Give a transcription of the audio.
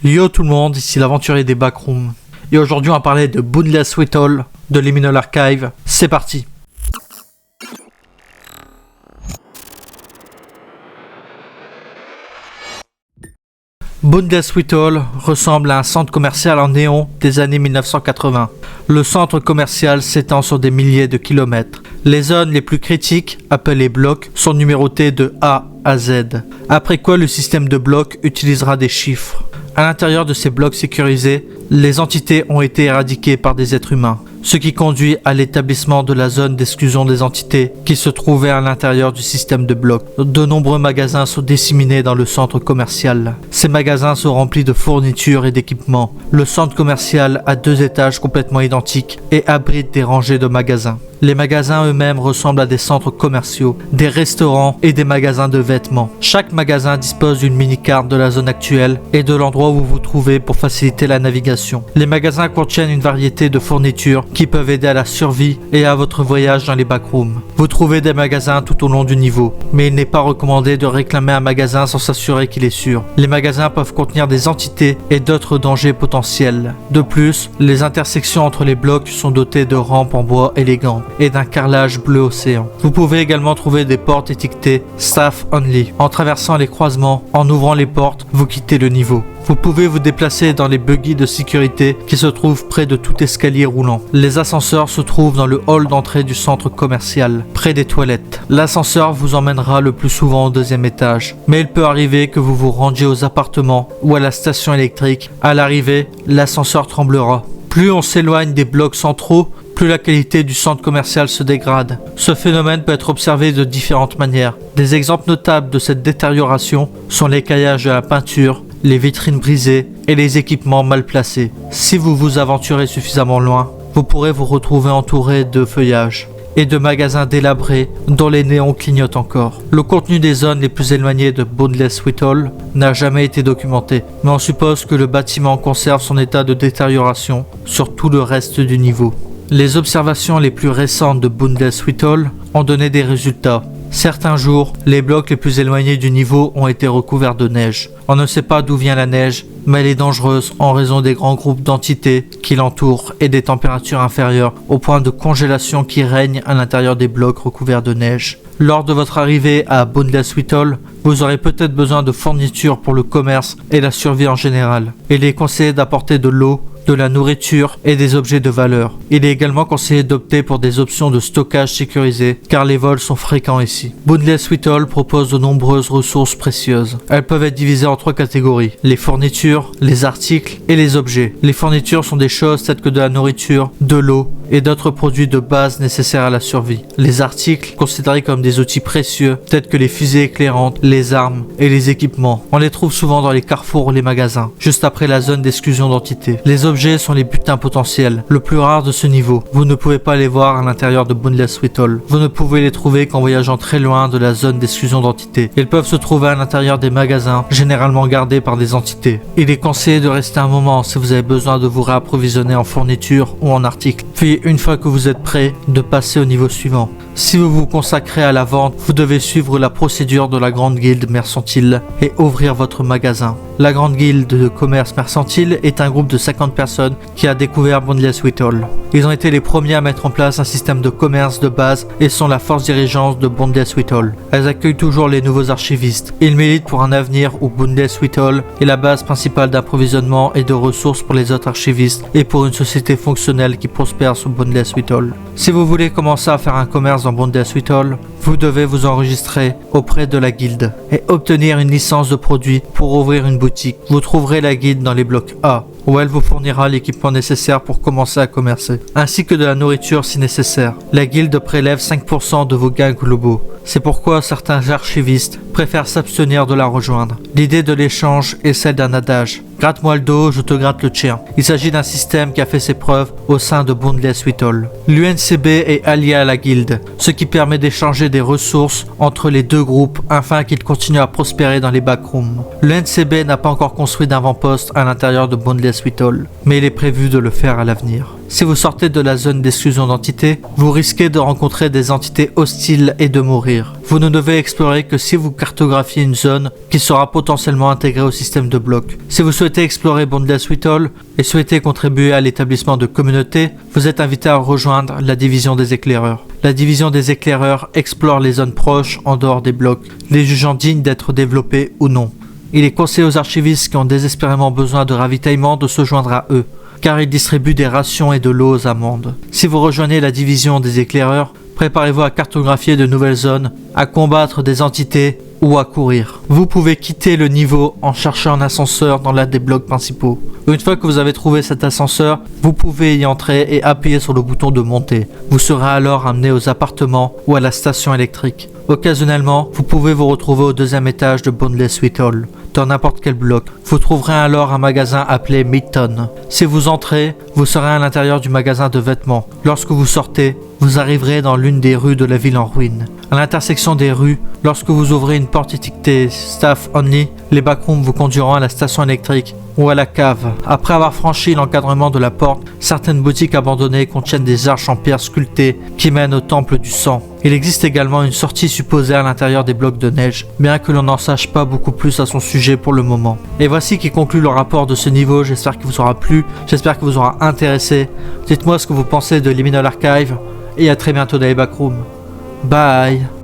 Yo tout le monde, ici l'aventurier des backrooms. Et aujourd'hui on va parler de Boundless Whittle de Liminal Archive. C'est parti. Boundless Whittle ressemble à un centre commercial en néon des années 1980. Le centre commercial s'étend sur des milliers de kilomètres. Les zones les plus critiques, appelées blocs, sont numérotées de A à Z. Après quoi le système de blocs utilisera des chiffres. À l'intérieur de ces blocs sécurisés, les entités ont été éradiquées par des êtres humains, ce qui conduit à l'établissement de la zone d'exclusion des entités qui se trouvait à l'intérieur du système de blocs. De nombreux magasins sont disséminés dans le centre commercial. Ces magasins sont remplis de fournitures et d'équipements. Le centre commercial a 2 étages complètement identiques et abrite des rangées de magasins. Les magasins eux-mêmes ressemblent à des centres commerciaux, des restaurants et des magasins de vêtements. Chaque magasin dispose d'une mini-carte de la zone actuelle et de l'endroit où vous vous trouvez pour faciliter la navigation. Les magasins contiennent une variété de fournitures qui peuvent aider à la survie et à votre voyage dans les backrooms. Vous trouvez des magasins tout au long du niveau, mais il n'est pas recommandé de réclamer un magasin sans s'assurer qu'il est sûr. Les magasins peuvent contenir des entités et d'autres dangers potentiels. De plus, les intersections entre les blocs sont dotées de rampes en bois élégantes et d'un carrelage bleu océan. Vous pouvez également trouver des portes étiquetées Staff Only. En traversant les croisements, en ouvrant les portes, vous quittez le niveau. Vous pouvez vous déplacer dans les buggy de sécurité qui se trouvent près de tout escalier roulant. Les ascenseurs se trouvent dans le hall d'entrée du centre commercial, près des toilettes. L'ascenseur vous emmènera le plus souvent au 2e étage, mais il peut arriver que vous vous rendiez aux appartements ou à la station électrique. À l'arrivée, l'ascenseur tremblera. Plus on s'éloigne des blocs centraux, plus la qualité du centre commercial se dégrade. Ce phénomène peut être observé de différentes manières. Des exemples notables de cette détérioration sont l'écaillage de la peinture, les vitrines brisées et les équipements mal placés. Si vous vous aventurez suffisamment loin, vous pourrez vous retrouver entouré de feuillage et de magasins délabrés dont les néons clignotent encore. Le contenu des zones les plus éloignées de Boundless Whittle n'a jamais été documenté, mais on suppose que le bâtiment conserve son état de détérioration sur tout le reste du niveau. Les observations les plus récentes de Boundless Whittle ont donné des résultats. Certains jours, les blocs les plus éloignés du niveau ont été recouverts de neige. On ne sait pas d'où vient la neige, mais elle est dangereuse en raison des grands groupes d'entités qui l'entourent et des températures inférieures au point de congélation qui règne à l'intérieur des blocs recouverts de neige. Lors de votre arrivée à Boundless Whittle, vous aurez peut-être besoin de fournitures pour le commerce et la survie en général. Il est conseillé d'apporter de l'eau, de la nourriture et des objets de valeur. Il est également conseillé d'opter pour des options de stockage sécurisées car les vols sont fréquents ici. Boundless Whittle propose de nombreuses ressources précieuses. Elles peuvent être divisées en 3 catégories: les fournitures, les articles et les objets. Les fournitures sont des choses telles que de la nourriture, de l'eau et d'autres produits de base nécessaires à la survie. Les articles, considérés comme des outils précieux, tels que les fusées éclairantes, les armes et les équipements. On les trouve souvent dans les carrefours ou les magasins, juste après la zone d'exclusion d'entités. Les objets sont les butins potentiels, le plus rare de ce niveau. Vous ne pouvez pas les voir à l'intérieur de Boundless Whittle. Vous ne pouvez les trouver qu'en voyageant très loin de la zone d'exclusion d'entités. Ils peuvent se trouver à l'intérieur des magasins, généralement gardés par des entités. Il est conseillé de rester un moment si vous avez besoin de vous réapprovisionner en fournitures ou en articles. Puis, une fois que vous êtes prêt, de passer au niveau suivant. Si vous vous consacrez à la vente, vous devez suivre la procédure de la Grande Guilde Mercantile et ouvrir votre magasin. La Grande Guilde de Commerce Mercantile est un groupe de 50 personnes qui a découvert Boundless Whittle. Ils ont été les premiers à mettre en place un système de commerce de base et sont la force dirigeante de Boundless Whittle. Elles accueillent toujours les nouveaux archivistes. Ils militent pour un avenir où Boundless Whittle est la base principale d'approvisionnement et de ressources pour les autres archivistes et pour une société fonctionnelle qui prospère sur Boundless Whittle. Si vous voulez commencer à faire un commerce dans Boundless Whittle, vous devez vous enregistrer auprès de la guilde et obtenir une licence de produit pour ouvrir une boutique. Vous trouverez la guilde dans les blocs A, où elle vous fournira l'équipement nécessaire pour commencer à commercer, ainsi que de la nourriture si nécessaire. La guilde prélève 5% de vos gains globaux. C'est pourquoi certains archivistes préfèrent s'abstenir de la rejoindre. L'idée de l'échange est celle d'un adage: gratte-moi le dos, je te gratte le tien. Il s'agit d'un système qui a fait ses preuves au sein de Boundless Whittle. L'UNCB est allié à la guilde, ce qui permet d'échanger des ressources entre les deux groupes afin qu'ils continuent à prospérer dans les backrooms. L'UNCB n'a pas encore construit d'avant-poste à l'intérieur de Boundless Sweet Hall, mais il est prévu de le faire à l'avenir. Si vous sortez de la zone d'exclusion d'entités, vous risquez de rencontrer des entités hostiles et de mourir. Vous ne devez explorer que si vous cartographiez une zone qui sera potentiellement intégrée au système de blocs. Si vous souhaitez explorer Boundless Sweet Hall et souhaitez contribuer à l'établissement de communautés, vous êtes invité à rejoindre la division des éclaireurs. La division des éclaireurs explore les zones proches en dehors des blocs, les jugeant dignes d'être développées ou non. Il est conseillé aux archivistes qui ont désespérément besoin de ravitaillement de se joindre à eux, car ils distribuent des rations et de l'eau aux amendes. Si vous rejoignez la division des éclaireurs, préparez-vous à cartographier de nouvelles zones, à combattre des entités ou à courir. Vous pouvez quitter le niveau en cherchant un ascenseur dans l'un des blocs principaux. Une fois que vous avez trouvé cet ascenseur, vous pouvez y entrer et appuyer sur le bouton de monter. Vous serez alors amené aux appartements ou à la station électrique. Occasionnellement, vous pouvez vous retrouver au deuxième étage de Boundless Sweet Hall, dans n'importe quel bloc. Vous trouverez alors un magasin appelé Midtown. Si vous entrez, vous serez à l'intérieur du magasin de vêtements. Lorsque vous sortez, vous arriverez dans l'une des rues de la ville en ruine. À l'intersection des rues, lorsque vous ouvrez une porte étiquetée Staff Only, les backrooms vous conduiront à la station électrique ou à la cave. Après avoir franchi l'encadrement de la porte, certaines boutiques abandonnées contiennent des arches en pierre sculptées qui mènent au temple du sang. Il existe également une sortie supposée à l'intérieur des blocs de neige, bien que l'on n'en sache pas beaucoup plus à son sujet pour le moment. Et voici qui conclut le rapport de ce niveau. J'espère qu'il vous aura plu, j'espère qu'il vous aura intéressé. Dites-moi ce que vous pensez de Liminal Archive et à très bientôt dans les backrooms. Bye.